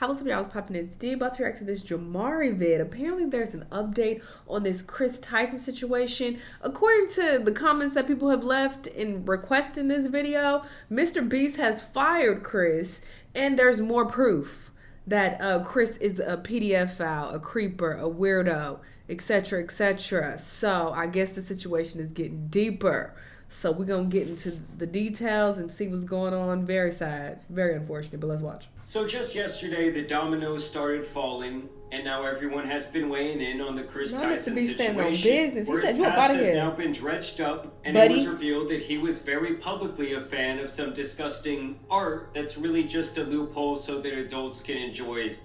What's up, y'all? I was popping in today about to react to this Jamari vid. Apparently there's an update on this Kris Tyson situation. According to the comments that people have left in requesting this video, MrBeast has fired Kris, and there's more proof that Kris is a PDF file, a creeper, a weirdo, etc., etc. So I guess the situation is getting deeper. So we're going to get into the details and see what's going on. Very sad. Very unfortunate, but let's watch. So just yesterday, the dominoes started falling, and now everyone has been weighing in on the Kris Tyson situation. On business. He said, "You up out of here." Has now been dredged up, and it was revealed that he was very publicly a fan of some disgusting art that's really just a loophole so that adults can enjoy it.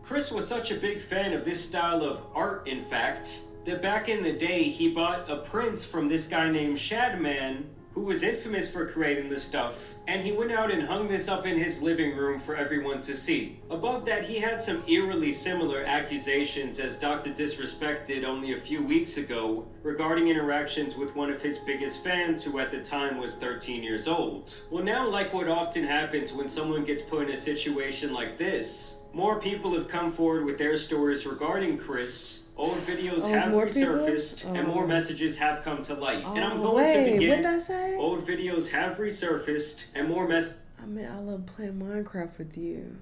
Kris was such a big fan of this style of art, in fact, that back in the day, he bought a print from this guy named Shanell, who was infamous for creating this stuff, and he went out and hung this up in his living room for everyone to see. Above that, he had some eerily similar accusations as Dr. Disrespect did only a few weeks ago regarding interactions with one of his biggest fans, who at the time was 13 years old. Well, now, like what often happens when someone gets put in a situation like this, more people have come forward with their stories regarding Kris. Old videos have resurfaced, and more messages have come to light. And I'm going to begin. What did I say? Old videos have resurfaced, and more messages. I love playing Minecraft with you.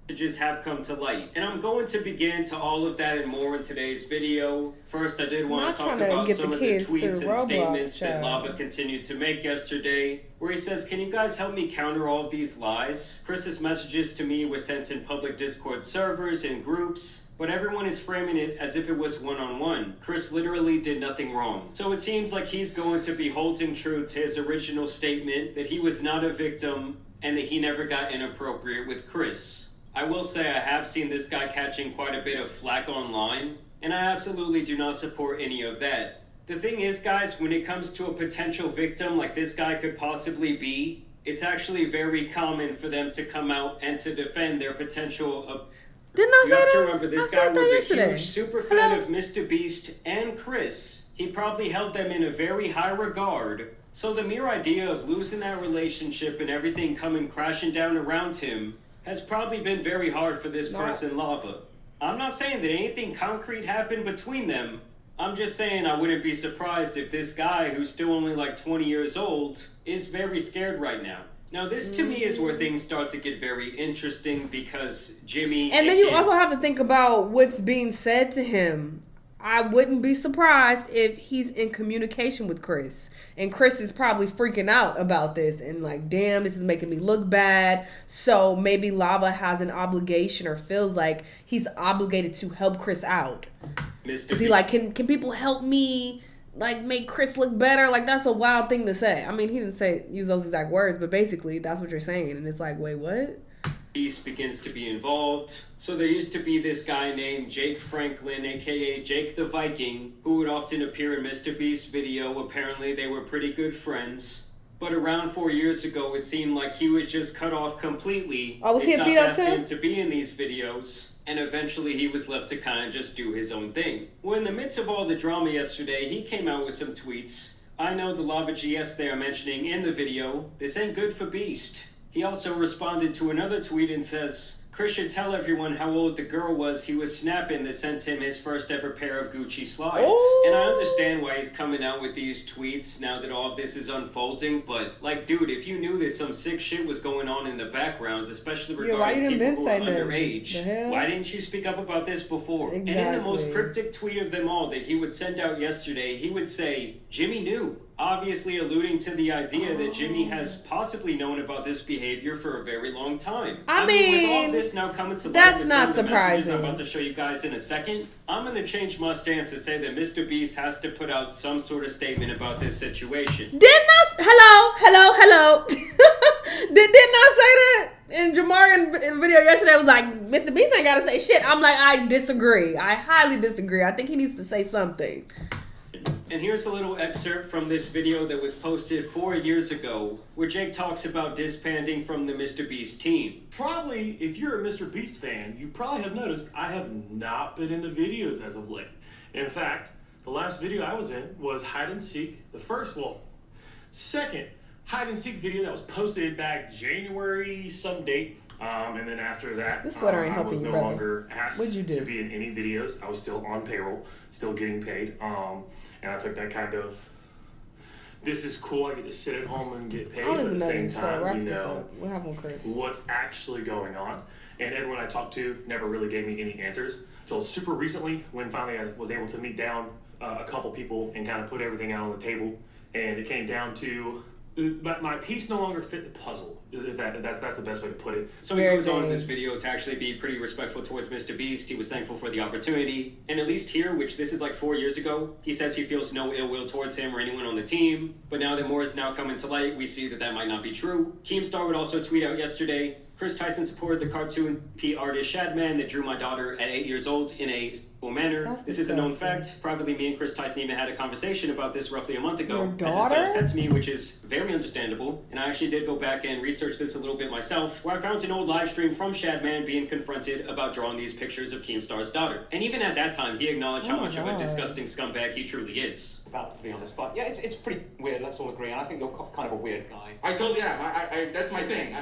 Messages have come to light. And I'm going to begin to all of that and more in today's video. First, I did want to talk about some of the tweets and statements that Lava continued to make yesterday, where he says, "Can you guys help me counter all of these lies? Kris's messages to me were sent in public Discord servers and groups, but everyone is framing it as if it was one-on-one. Kris literally did nothing wrong." So it seems like he's going to be holding true to his original statement that he was not a victim and that he never got inappropriate with Kris. I will say I have seen this guy catching quite a bit of flack online, and I absolutely do not support any of that. The thing is, guys, when it comes to a potential victim like this guy could possibly be, it's actually very common for them to come out and to defend their potential. Didn't I say that? You have to remember, this guy was a huge super fan of MrBeast and Kris. He probably held them in a very high regard. So the mere idea of losing that relationship and everything coming crashing down around him has probably been very hard for this person, Lava. I'm not saying that anything concrete happened between them. I'm just saying I wouldn't be surprised if this guy, who's still only like 20 years old, is very scared right now. Now, this to me is where things start to get very interesting, because Jimmy... And then you also have to think about what's being said to him. I wouldn't be surprised if he's in communication with Kris, and Kris is probably freaking out about this and like, damn, this is making me look bad. So maybe Lava has an obligation, or feels like he's obligated to help Kris out. Is he like, can people help me, like, make Kris look better? Like, that's a wild thing to say. I mean, he didn't use those exact words, but basically that's what you're saying. And it's like, wait, what? Beast begins to be involved. So there used to be this guy named Jake Franklin, aka Jake the Viking, who would often appear in MrBeast's video. Apparently they were pretty good friends. But around 4 years ago, it seemed like he was just cut off completely. Oh, was he a pedo too? Him to be in these videos, and eventually he was left to kind of just do his own thing. Well, in the midst of all the drama yesterday, he came out with some tweets. "I know the Lava GS they are mentioning in the video. This ain't good for Beast." He also responded to another tweet and says, "Kris should tell everyone how old the girl was he was snapping that sent him his first ever pair of Gucci slides." Oh. And I understand why he's coming out with these tweets now that all of this is unfolding, but, like, dude, if you knew that some sick shit was going on in the background, especially regarding people who are underage, why didn't you speak up about this before? Exactly. And in the most cryptic tweet of them all that he would send out yesterday, he would say, "Jimmy knew," obviously alluding to the idea that Jimmy has possibly known about this behavior for a very long time. I mean, with all this now coming to light, that's not surprising. I'm about to show you guys in a second. I'm going to change my stance and say that MrBeast has to put out some sort of statement about this situation. Didn't I? Hello. Didn't I say that? In Jamari's video yesterday, was like, MrBeast ain't got to say shit. I'm like, I disagree. I highly disagree. I think he needs to say something. And here's a little excerpt from this video that was posted 4 years ago, where Jake talks about disbanding from the MrBeast team. Probably, if you're a MrBeast fan, you probably have noticed I have not been in the videos as of late. In fact, the last video I was in was Hide and Seek, second hide and seek video that was posted back January some date. And then after that, this sweater ain't I was helping you, no longer asked What'd you do? to be in any videos. I was still on payroll, still getting paid. And I took that kind of, this is cool, I get to sit at home and get paid, but at the same time, you know, what happened, Kris? what's actually going on. And everyone I talked to never really gave me any answers. Until super recently, when finally I was able to meet down a couple people and kind of put everything out on the table. And it came down to, but my piece no longer fit the puzzle. If that's the best way to put it. So he goes on in this video to actually be pretty respectful towards MrBeast. He was thankful for the opportunity. And at least here, which this is like 4 years ago, he says he feels no ill will towards him or anyone on the team. But now that more is now coming to light, we see that that might not be true. Keemstar would also tweet out yesterday, Kris Tyson supported the cartoon P artist Shadman that drew my daughter at 8 years old in a manner. This is a known fact. Privately, me and Kris Tyson even had a conversation about this roughly a month ago. Your daughter? As this upsets me, which is very understandable. And I actually did go back and research this a little bit myself, where I found an old live stream from Shadman being confronted about drawing these pictures of Keemstar's daughter. And even at that time, he acknowledged how much of a disgusting scumbag he truly is. About, to be honest, but yeah, it's pretty weird. Let's all agree, and I think you're kind of a weird guy. I totally am. I that's my thing.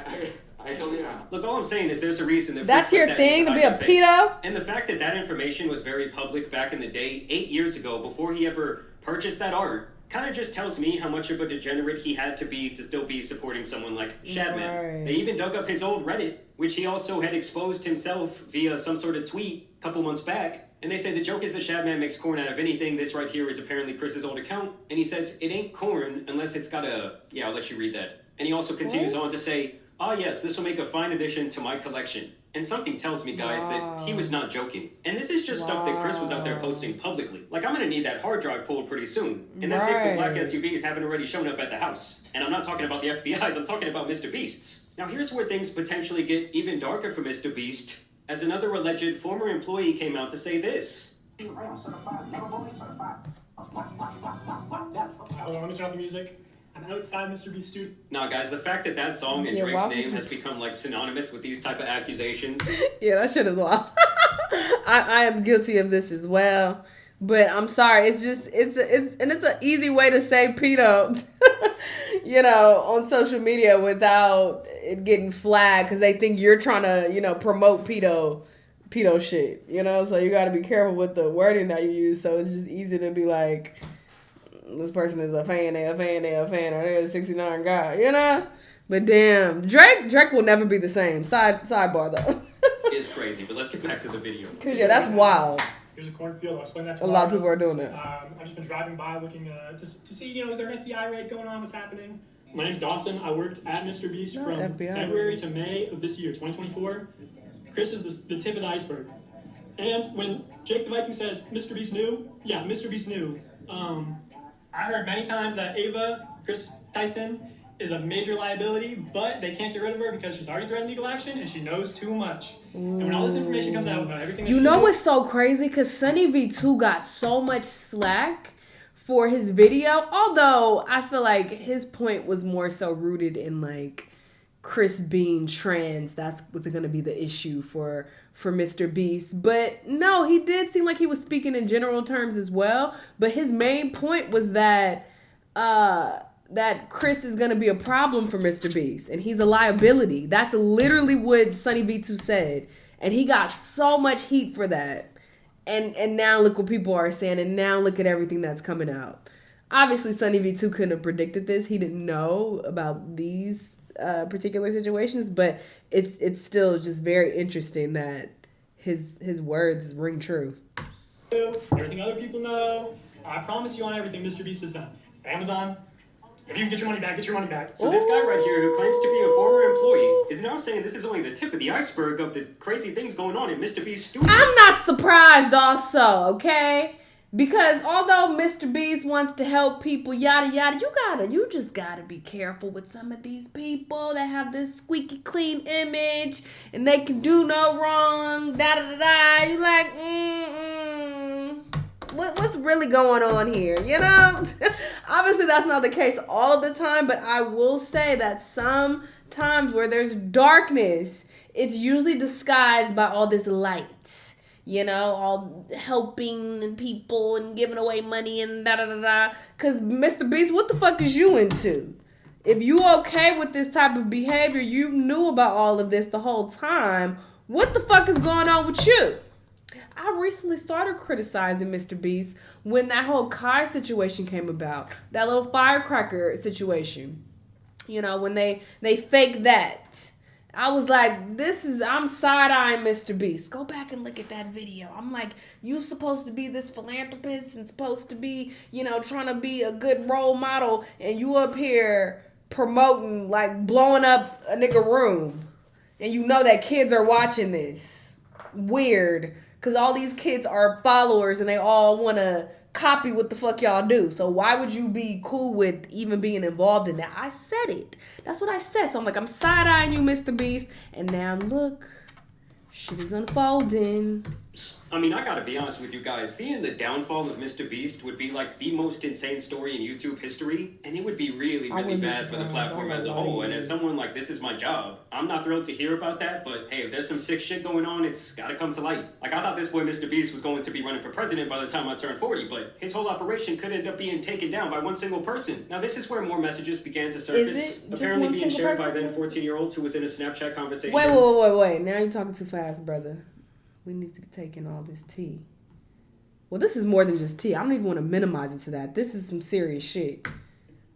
I totally am. Look, all I'm saying is there's a reason that that's your thing, to be a pedo? And the fact that that information was very public back in the day, 8 years ago, before he ever purchased that art, kind of just tells me how much of a degenerate he had to be to still be supporting someone like Shadman. Right. They even dug up his old Reddit, which he also had exposed himself via some sort of tweet a couple months back. And they say the joke is that Shadman makes corn out of anything. This right here is apparently Chris's old account. And he says, it ain't corn unless it's got a... Yeah, I'll let you read that. And he also continues on to say, ah, yes, this will make a fine addition to my collection. And something tells me, guys, that he was not joking. And this is just stuff that Kris was out there posting publicly. Like, I'm going to need that hard drive pulled pretty soon. And that's if the black SUVs haven't already shown up at the house. And I'm not talking about the FBI's, I'm talking about MrBeast's. Now, here's where things potentially get even darker for MrBeast, as another alleged former employee came out to say this. Hold on, let me turn off the music. I'm outside MrBeast studio. Nah, guys, the fact that that song and Drake's name has become like synonymous with these type of accusations. Yeah, that shit is wild. I am guilty of this as well. But I'm sorry, it's an easy way to say pedo, you know, on social media without it getting flagged because they think you're trying to, you know, promote pedo shit, you know. So you got to be careful with the wording that you use. So it's just easy to be like, this person is a fan, or they're a 69 guy, you know. But damn, Drake will never be the same. Sidebar though. It's crazy, but let's get back to the video. Cause yeah, that's wild. Here's a cornfield. I'll explain that to a lot of people are doing that. I've just been driving by looking to see, you know, is there an FBI raid going on? What's happening? My name's Dawson. I worked at MrBeast from February to May of this year, 2024. Kris is the tip of the iceberg. And when Jake the Viking says MrBeast knew, yeah, MrBeast knew. I heard many times that Ava, Kris Tyson, is a major liability, but they can't get rid of her because she's already threatened legal action and she knows too much. And when all this information comes out about everything that you know what's so crazy? Because Sunny V2 got so much slack for his video, although I feel like his point was more so rooted in like Kris being trans. That's what's going to be the issue for MrBeast. But no, he did seem like he was speaking in general terms as well. But his main point was that that Kris is going to be a problem for MrBeast and he's a liability. That's literally what Sunny V2 said. And he got so much heat for that. And now look what people are saying. And now look at everything that's coming out. Obviously, Sunny V2 couldn't have predicted this. He didn't know about these particular situations. But it's still just very interesting that his words ring true. Everything other people know. I promise you on everything MrBeast has done. Amazon. If you can get your money back, get your money back. So this guy right here who claims to be a former employee is now saying this is only the tip of the iceberg of the crazy things going on in MrBeast's studio. I'm not surprised also, okay? Because although MrBeast wants to help people, yada yada, you just gotta be careful with some of these people that have this squeaky clean image and they can do no wrong, da da da da. You like, what's really going on here, you know? Obviously that's not the case all the time, but I will say that sometimes where there's darkness, it's usually disguised by all this light, you know, all helping people and giving away money and da da da da. Because MrBeast, what the fuck is you into? If you okay with this type of behavior, you knew about all of this the whole time. What the fuck is going on with you? I recently started criticizing MrBeast when that whole Kai situation came about. That little firecracker situation. You know, when they faked that. I was like, I'm side-eyeing MrBeast. Go back and look at that video. I'm like, you supposed to be this philanthropist and supposed to be, you know, trying to be a good role model, and you up here promoting, like, blowing up a nigga room. And you know that kids are watching this. Weird. Because all these kids are followers and they all want to copy what the fuck y'all do. So why would you be cool with even being involved in that? I said it. That's what I said. So I'm like, I'm side-eyeing you, MrBeast. And now look, shit is unfolding. I mean, I gotta be honest with you guys. Seeing the downfall of MrBeast would be like the most insane story in YouTube history, and it would be really, really bad for the platform as a whole. And as someone like, this is my job, I'm not thrilled to hear about that, but hey, if there's some sick shit going on, it's gotta come to light. Like, I thought this boy MrBeast was going to be running for president by the time I turned 40, but his whole operation could end up being taken down by one single person. Now, this is where more messages began to surface, apparently being shared by then 14-year-olds who was in a Snapchat conversation. Wait. Now you're talking too fast, brother. We need to take in all this tea. Well, this is more than just tea. I don't even want to minimize it to that. This is some serious shit.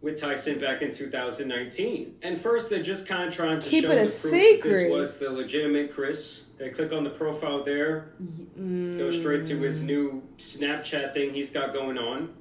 With Tyson back in 2019. And first, they're just kind of trying to keep show it a the proof secret. That this was the legitimate Kris. They click on the profile there, go straight to his new Snapchat thing he's got going on.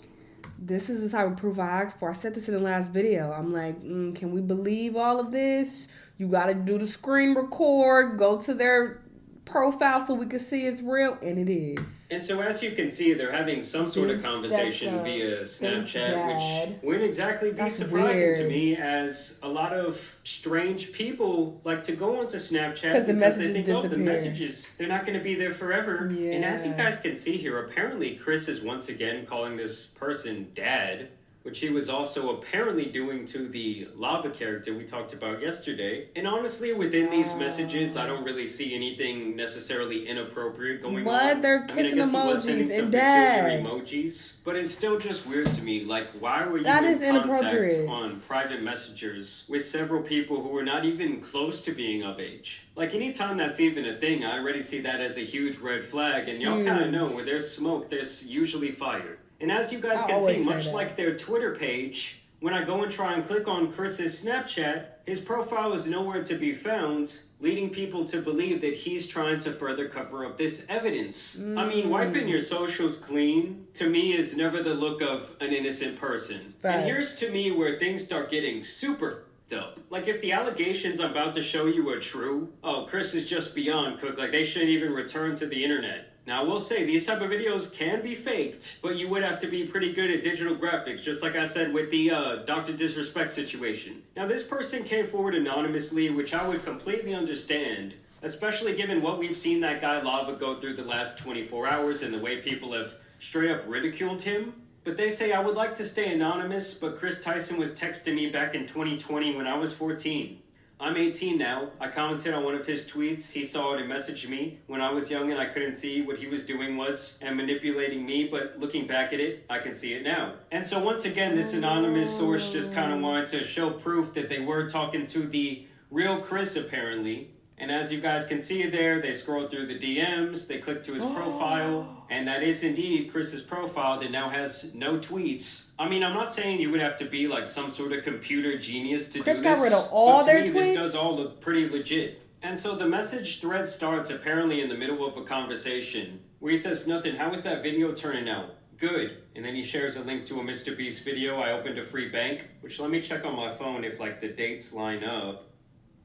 This is the type of proof I asked for. I said this in the last video. I'm like, can we believe all of this? You got to do the screen record, go to their profile so we can see it's real, and it is. And so as you can see, they're having some sort of conversation via Snapchat, which wouldn't exactly be surprising to me, as a lot of strange people like to go onto Snapchat because they think, oh, the messages, they're not going to be there forever. Yeah. And as you guys can see here, apparently Kris is once again calling this person dad, which he was also apparently doing to the lava character we talked about yesterday. And honestly, within these messages, I don't really see anything necessarily inappropriate going on. They're kissing emojis and dad. Emojis, but it's still just weird to me. Like, why were you in contact on private messengers with several people who were not even close to being of age? Like, anytime that's even a thing, I already see that as a huge red flag. And y'all kind of know, where there's smoke, there's usually fire. And as you guys can see, much like their Twitter page, when I go and try and click on Kris's Snapchat, his profile is nowhere to be found, leading people to believe that he's trying to further cover up this evidence. I mean, wiping your socials clean, to me, is never the look of an innocent person. And here's to me where things start getting super up. Like, if the allegations I'm about to show you are true, oh, Kris is just beyond cooked. Like, they shouldn't even return to the internet. Now, I will say, these type of videos can be faked, but you would have to be pretty good at digital graphics, just like I said with the Dr. Disrespect situation. Now, this person came forward anonymously, which I would completely understand, especially given what we've seen that guy Lava go through the last 24 hours and the way people have straight up ridiculed him. But they say, I would like to stay anonymous, but Kris Tyson was texting me back in 2020 when I was 14. I'm 18 now. I commented on one of his tweets. He saw it and messaged me when I was young and I couldn't see what he was doing and manipulating me, but looking back at it, I can see it now. And so once again, this anonymous source just kind of wanted to show proof that they were talking to the real Kris, apparently. And as you guys can see there, they scroll through the DMs, they click to his profile, and that is indeed Kris's profile that now has no tweets. I mean, I'm not saying you would have to be like some sort of computer genius to do this. Kris got rid of all their tweets? This does all look pretty legit. And so the message thread starts apparently in the middle of a conversation where he says, nothing, how is that video turning out? Good. And then he shares a link to a MrBeast video. I opened a free bank, which let me check on my phone if like the dates line up.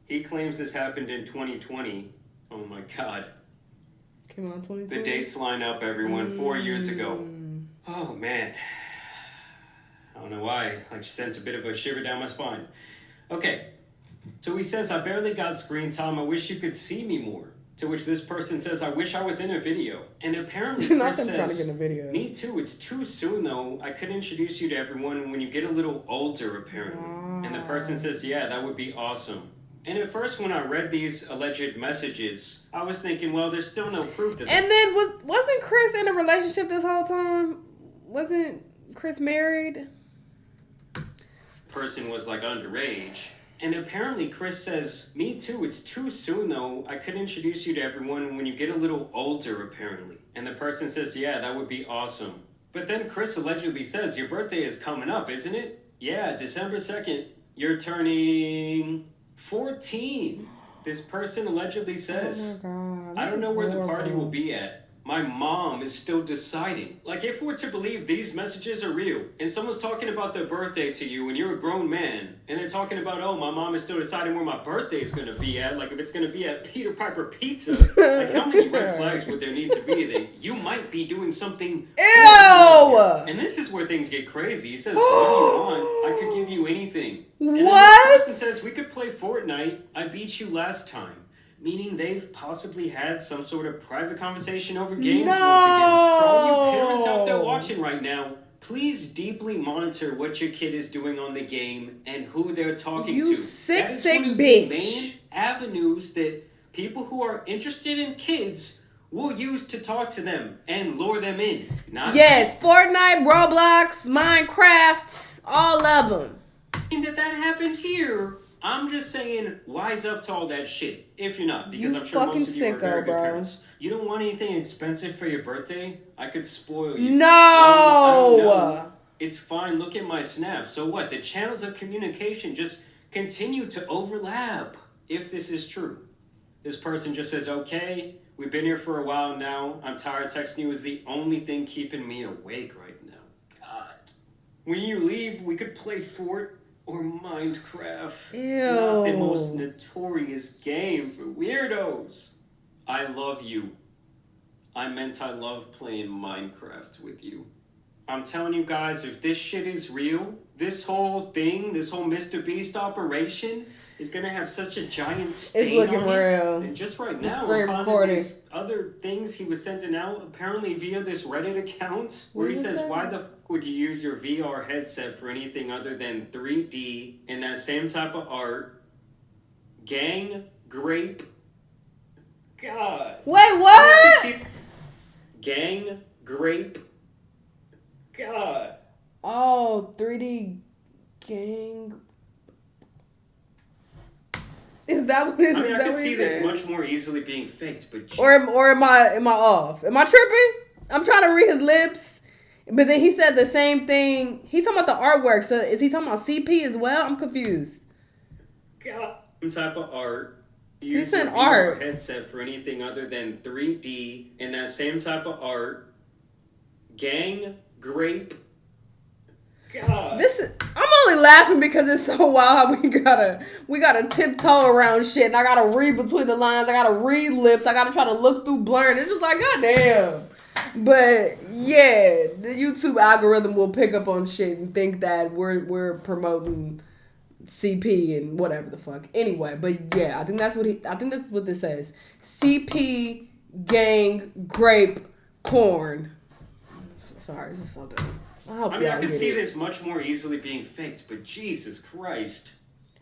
He claims this happened in 2020. Oh my God. Came on 2020? The dates line up, everyone. 4 years ago. Oh man. I don't know why. I just sent a bit of a shiver down my spine. Okay. So he says, I barely got screen time. I wish you could see me more. To which this person says, I wish I was in a video. And apparently Kris says, trying to get in a video. Me too. It's too soon though. I could introduce you to everyone when you get a little older, apparently. And the person says, yeah, that would be awesome. And at first, when I read these alleged messages, I was thinking, well, there's still no proof that. And then wasn't Kris in a relationship this whole time? Wasn't Kris married? person was like underage. And apparently Kris says, me too, it's too soon though. I could introduce you to everyone when you get a little older apparently. And the person says, yeah, that would be awesome. But then Kris allegedly says, your birthday is coming up, isn't it? Yeah, December 2nd. You're turning 14. This person allegedly says. Oh my God. I don't know where the party will be at. My mom is still deciding. Like, if we're to believe these messages are real, and someone's talking about their birthday to you, and you're a grown man, and they're talking about, oh, my mom is still deciding where my birthday is going to be at, like if it's going to be at Peter Piper Pizza, like how many red flags would there need to be that you might be doing something? Ew! And this is where things get crazy. He says, what do you want? I could give you anything. And what? Then this person says, we could play Fortnite. I beat you last time. Meaning they've possibly had some sort of private conversation over games once again. For all you parents out there watching right now, please deeply monitor what your kid is doing on the game and who they're talking to. You sick bitch. bitch. The main avenues that people who are interested in kids will use to talk to them and lure them in. Yes, Fortnite, Roblox, Minecraft, all of them. That happened here. I'm just saying, wise up to all that shit. If you're not, because I'm sure most of you are very good parents. You don't want anything expensive for your birthday? I could spoil you. No! It's fine. Look at my snap. So what? The channels of communication just continue to overlap. If this is true. This person just says, okay, we've been here for a while now. I'm tired. Texting you is the only thing keeping me awake right now. God. When you leave, we could play Fort or Minecraft. Ew. Not the most notorious game for weirdos. I love you. I meant I love playing Minecraft with you. I'm telling you guys, if this shit is real, this whole thing, this whole MrBeast operation is gonna have such a giant stain it's looking on real. it. And just right it's now, screen recording. Other things he was sending out, apparently via this Reddit account, where he says, why the fuck would you use your VR headset for anything other than 3D and that same type of art? Gang, grape. God. Wait, what? Gang, grape. God. Oh, 3D gang. Is that what it is? I could see this much more easily being faked, but or am I off? Am I tripping? I'm trying to read his lips, but then he said the same thing. He's talking about the artwork. So is he talking about CP as well? I'm confused. God. Some type of art. He said art. Headset for anything other than 3D and that same type of art. Gang, grape. God. I'm only laughing because it's so wild how we gotta tiptoe around shit, and I gotta read between the lines, I gotta read lips, I gotta try to look through blur, and it's just like, goddamn. But yeah, the YouTube algorithm will pick up on shit and think that we're promoting CP and whatever the fuck. Anyway, but yeah, I think that's what this says. CP, gang, grape, corn. Sorry, this is so dumb. I could see this much more easily being faked, but Jesus Christ.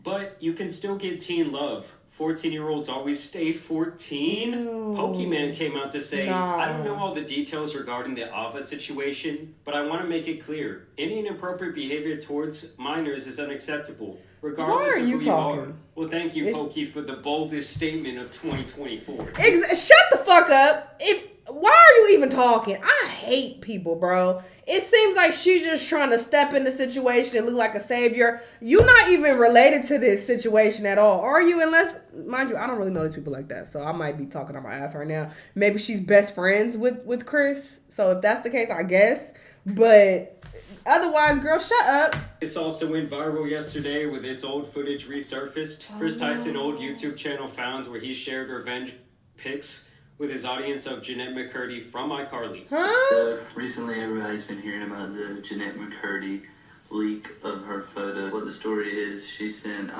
But you can still get teen love. 14-year-olds always stay 14. No. Pokemon came out to say, Nah. I don't know all the details regarding the Ava situation, but I want to make it clear. Any inappropriate behavior towards minors is unacceptable, regardless of who you are. Well, thank you, Pokey, for the boldest statement of 2024. Shut the fuck up. Why are you even talking? I hate people, bro. It seems like she's just trying to step in the situation and look like a savior. You're not even related to this situation at all, are you? Unless, mind you, I don't really know these people like that, so I might be talking on my ass right now. Maybe she's best friends with Kris. So if that's the case, I guess. But otherwise, girl, shut up. This also went viral yesterday with this old footage resurfaced. Kris Tyson old YouTube channel found where he shared revenge pics with his audience of Jeanette McCurdy from iCarly. Huh? So recently everybody's been hearing about the Jeanette McCurdy leak of her photo. What the story is, she sent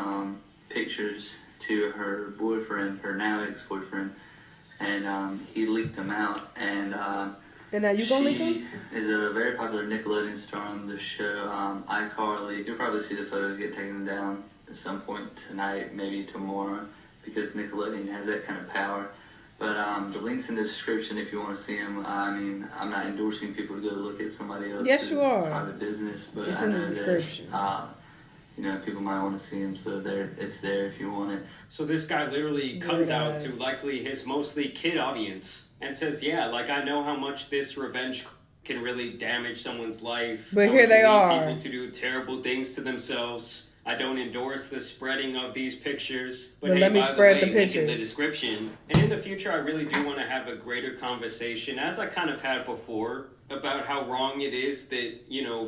pictures to her boyfriend, her now ex-boyfriend, and he leaked them out. And now you gonna leak them? She is a very popular Nickelodeon star on the show iCarly. You'll probably see the photos get taken down at some point tonight, maybe tomorrow, because Nickelodeon has that kind of power. But the link's in the description if you want to see them. I mean, I'm not endorsing people to go look at somebody else's private business, but it's I in know the description. that people might want to see them, so it's there if you want it. So this guy literally comes out to likely his mostly kid audience and says, yeah, like, I know how much this revenge can really damage someone's life. But here they are. People to do terrible things to themselves. I don't endorse the spreading of these pictures, but hey, let me spread the pictures in the description. And in the future, I really do want to have a greater conversation, as I kind of had before, about how wrong it is that,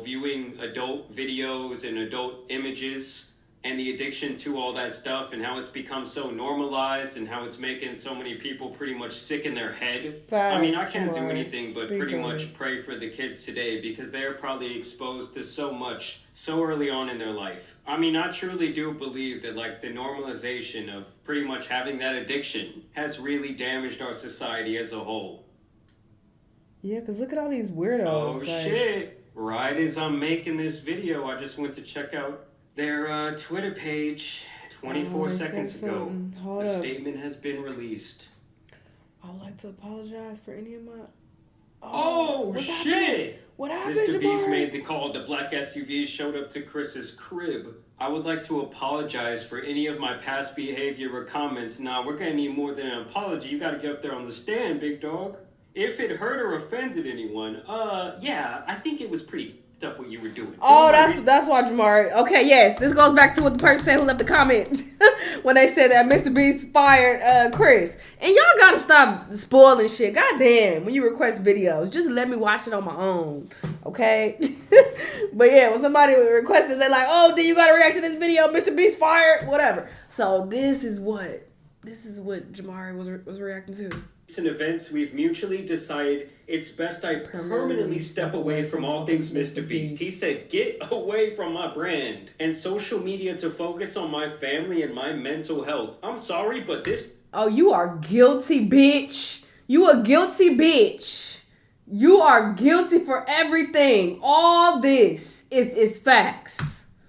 viewing adult videos and adult images and the addiction to all that stuff, and how it's become so normalized, and how it's making so many people pretty much sick in their head. Facts, I mean, I can't do anything but pretty much pray for the kids today, because they're probably exposed to so much so early on in their life. I mean, I truly do believe that, like, the normalization of pretty much having that addiction has really damaged our society as a whole. Yeah, because look at all these weirdos. Oh, shit. Right as I'm making this video, I just went to check out their Twitter page 24 seconds ago. A statement has been released. I would like to apologize for any of my... Oh, shit! What happened, Mr. Beast Jamari? made the call. The black SUV showed up to Chris's crib. I would like to apologize for any of my past behavior or comments. Nah, we're gonna need more than an apology. You gotta get up there on the stand, big dog. If it hurt or offended anyone, yeah, I think it was pretty up what you were doing. Oh, that's why, Jamari. Okay, yes, this goes back to what the person said who left the comment when they said that Mr. Beast fired Kris. And y'all gotta stop spoiling shit. Goddamn, when you request videos, just let me watch it on my own, okay? But yeah, when somebody requested, they're like, "Oh, do you gotta react to this video? Mr. Beast fired, whatever." So this is what Jamari was reacting to. Recent events, we've mutually decided it's best I permanently step away from all things Mr. Beast. He said, get away from my brand and social media to focus on my family and my mental health. I'm sorry, but this... Oh, you are guilty, bitch. You a guilty bitch. You are guilty for everything. All this is facts.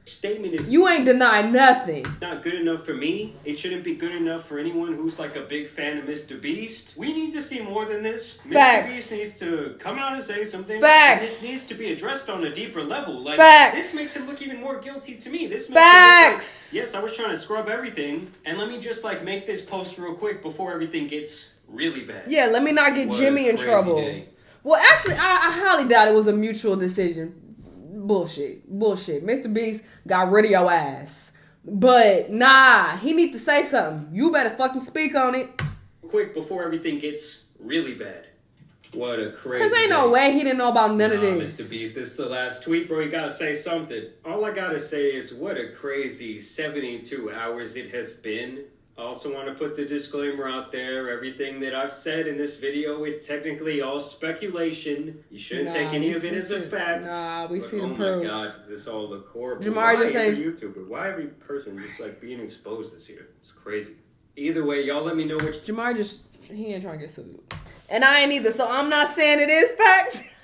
Statement is... You ain't denying nothing. Not good enough for me. It shouldn't be good enough for anyone who's like a big fan of Mr. Beast. We need to see more than this. Facts. Mr. Beast needs to come out and say something. Facts. This needs to be addressed on a deeper level. Like, Facts. This makes him look even more guilty to me. This makes Facts. Him look like, yes, I was trying to scrub everything. And let me just like make this post real quick before everything gets really bad. Yeah, let me not get Jimmy in trouble. Day. Well, actually, I highly doubt it was a mutual decision. Bullshit. Mr. Beast got rid of your ass. But nah, he need to say something. You better fucking speak on it. Quick before everything gets really bad. What a crazy... Cause ain't no way he didn't know about none of this. Mr. Beast, this is the last tweet, bro. You gotta say something. All I gotta say is what a crazy 72 hours it has been. I also want to put the disclaimer out there. Everything that I've said in this video is technically all speculation. You shouldn't take any of it as a fact. Nah, we see the proof. Oh my God, does this all look horrible? Jamari Why just every saying... YouTuber? Why every person just like being exposed this year? It's crazy. Either way, y'all let me know which... Jamari just... He ain't trying to get sued. And I ain't either, so I'm not saying it is facts.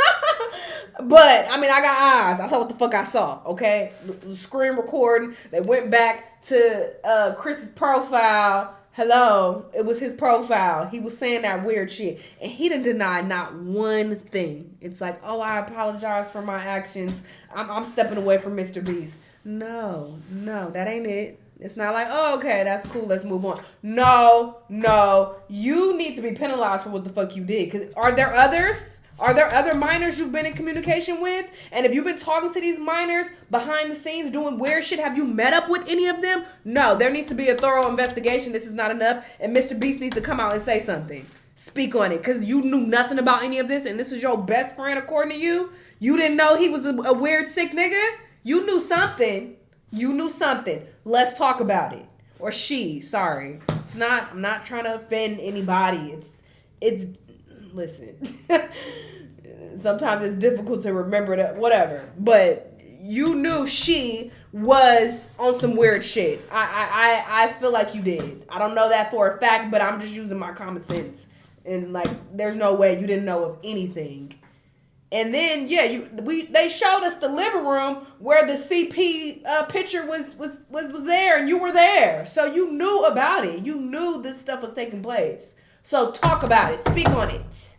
But, I mean, I got eyes. I saw what the fuck I saw, okay? The screen recording. They went back to Chris's profile. Hello. It was his profile. He was saying that weird shit. And he done denied not one thing. It's like, oh, I apologize for my actions. I'm stepping away from Mr. Beast. No, that ain't it. It's not like, oh, okay, that's cool, let's move on. No, you need to be penalized for what the fuck you did. Because are there others? Are there other minors you've been in communication with? And if you've been talking to these minors behind the scenes doing weird shit, have you met up with any of them? No, there needs to be a thorough investigation. This is not enough. And Mr. Beast needs to come out and say something. Speak on it. Because you knew nothing about any of this. And this is your best friend according to you. You didn't know he was a weird, sick nigga. You knew something. Let's talk about it. Or she, sorry. It's not, I'm not trying to offend anybody. It's listen. Sometimes it's difficult to remember that, whatever. But you knew she was on some weird shit. I feel like you did. I don't know that for a fact, but I'm just using my common sense. And like, there's no way you didn't know of anything. And then, yeah, they showed us the living room where the CP picture was there, and you were there. So you knew about it. You knew this stuff was taking place. So talk about it. Speak on it.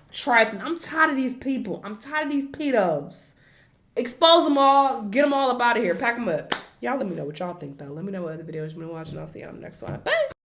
Triton. I'm tired of these people. I'm tired of these pedos. Expose them all. Get them all up out of here. Pack them up. Y'all let me know what y'all think, though. Let me know what other videos you've been watching. I'll see y'all on the next one. Bye!